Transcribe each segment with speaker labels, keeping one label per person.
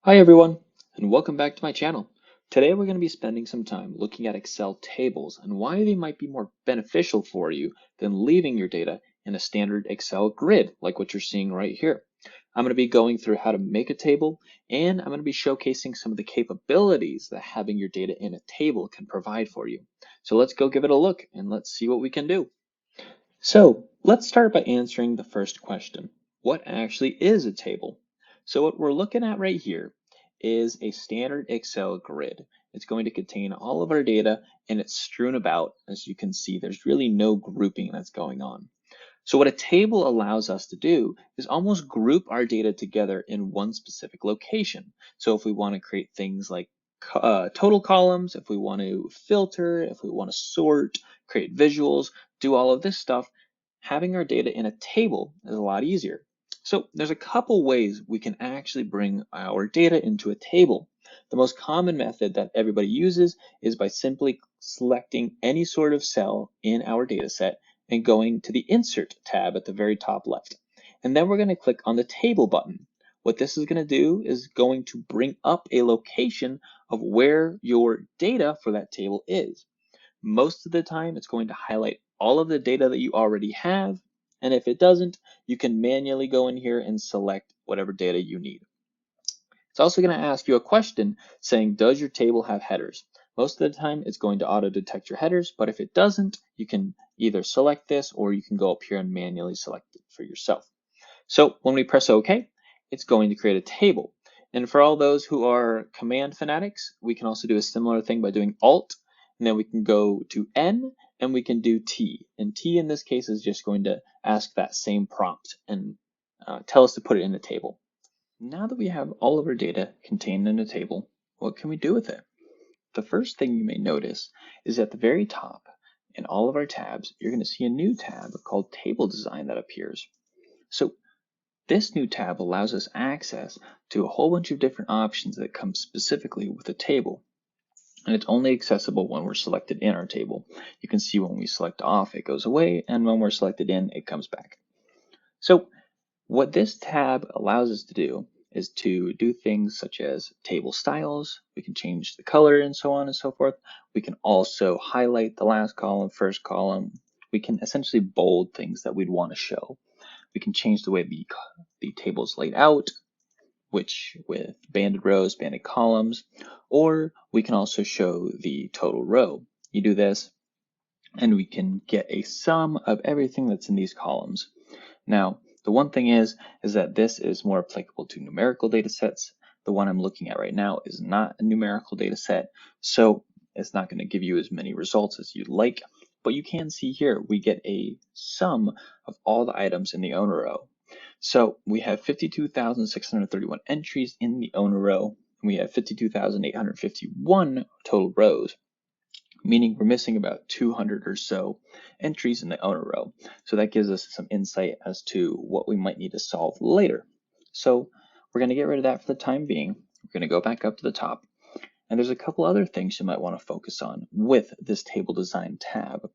Speaker 1: Hi everyone, and welcome back to my channel. Today we're going to be spending some time looking at Excel tables and why they might be more beneficial for you than leaving your data in a standard Excel grid like what you're seeing right here. I'm going to be going through how to make a table, and I'm going to be showcasing some of the capabilities that having your data in a table can provide for you. So let's go give it a look and let's see what we can do. So let's start by answering the first question. What actually is a table? So what we're looking at right here is a standard Excel grid. It's going to contain all of our data and it's strewn about. As you can see, there's really no grouping that's going on. So what a table allows us to do is almost group our data together in one specific location. So if we want to create things like total columns, if we want to filter, if we want to sort, create visuals, do all of this stuff, having our data in a table is a lot easier. So there's a couple ways we can actually bring our data into a table. The most common method that everybody uses is by simply selecting any sort of cell in our data set and going to the Insert tab at the very top left. And then we're going to click on the Table button. What this is going to do is going to bring up a location of where your data for that table is. Most of the time, it's going to highlight all of the data that you already have. And if it doesn't, you can manually go in here and select whatever data you need. It's also going to ask you a question saying, does your table have headers? Most of the time, it's going to auto detect your headers, but if it doesn't, you can either select this or you can go up here and manually select it for yourself. So when we press OK, it's going to create a table. And for all those who are command fanatics, we can also do a similar thing by doing Alt, and then we can go to N, and we can do T. And T in this case is just going to ask that same prompt and tell us to put it in the table. Now that we have all of our data contained in a table, what can we do with it? The first thing you may notice is at the very top in all of our tabs, you're going to see a new tab called Table Design that appears. So this new tab allows us access to a whole bunch of different options that come specifically with a table. And it's only accessible when we're selected in our table. You can see when we select off, it goes away, and when we're selected in, it comes back. So what this tab allows us to do is to do things such as table styles. We can change the color and so on and so forth. We can also highlight the last column, first column. We can essentially bold things that we'd want to show. We can change the way the table is laid out, which with banded rows, banded columns, or we can also show the total row. You do this and we can get a sum of everything that's in these columns. Now, the one thing is that this is more applicable to numerical data sets. The one I'm looking at right now is not a numerical data set, so it's not going to give you as many results as you'd like. But you can see here, we get a sum of all the items in the owner row. So we have 52,631 entries in the owner row, and we have 52,851 total rows, meaning we're missing about 200 or so entries in the owner row. So that gives us some insight as to what we might need to solve later. So we're going to get rid of that for the time being. We're going to go back up to the top. And there's a couple other things you might want to focus on with this table design tab.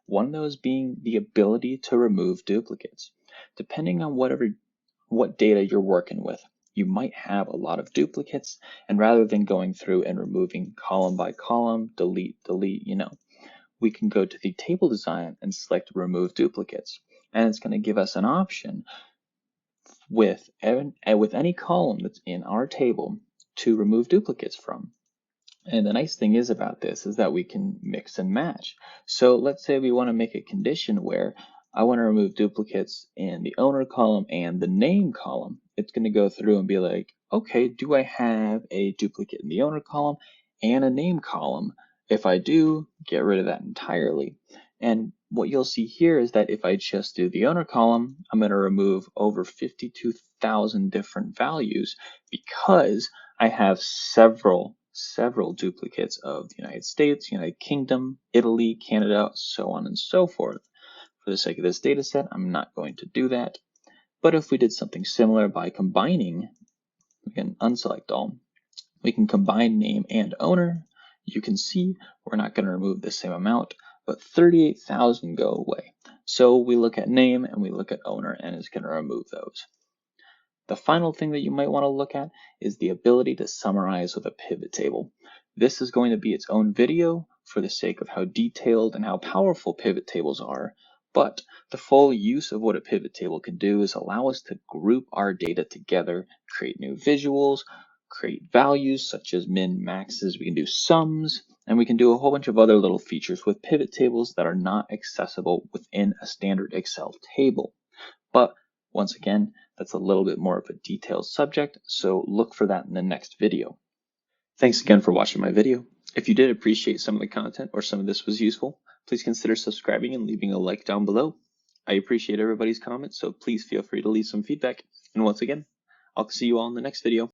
Speaker 1: One of those being the ability to remove duplicates. Depending on what data you're working with, you might have a lot of duplicates, and rather than going through and removing column by column, delete, we can go to the table design and select remove duplicates. And it's going to give us an option with any column that's in our table to remove duplicates from. And the nice thing is about this is that we can mix and match. So let's say we want to make a condition where I want to remove duplicates in the owner column and the name column. It's going to go through and be like, okay, do I have a duplicate in the owner column and a name column? If I do, get rid of that entirely. And what you'll see here is that if I just do the owner column, I'm going to remove over 52,000 different values because I have several duplicates of the United States, United Kingdom, Italy, Canada, so on and so forth. For the sake of this data set, I'm not going to do that. But if we did something similar by combining, we can unselect all. We can combine name and owner. You can see we're not going to remove the same amount, but 38,000 go away. So we look at name and we look at owner, and it's going to remove those. The final thing that you might want to look at is the ability to summarize with a pivot table. This is going to be its own video for the sake of how detailed and how powerful pivot tables are, but the full use of what a pivot table can do is allow us to group our data together, create new visuals, create values such as min, maxes, we can do sums, and we can do a whole bunch of other little features with pivot tables that are not accessible within a standard Excel table. But once again, that's a little bit more of a detailed subject, so look for that in the next video. Thanks again for watching my video. If you did appreciate some of the content or some of this was useful, please consider subscribing and leaving a like down below. I appreciate everybody's comments, so please feel free to leave some feedback. And once again, I'll see you all in the next video.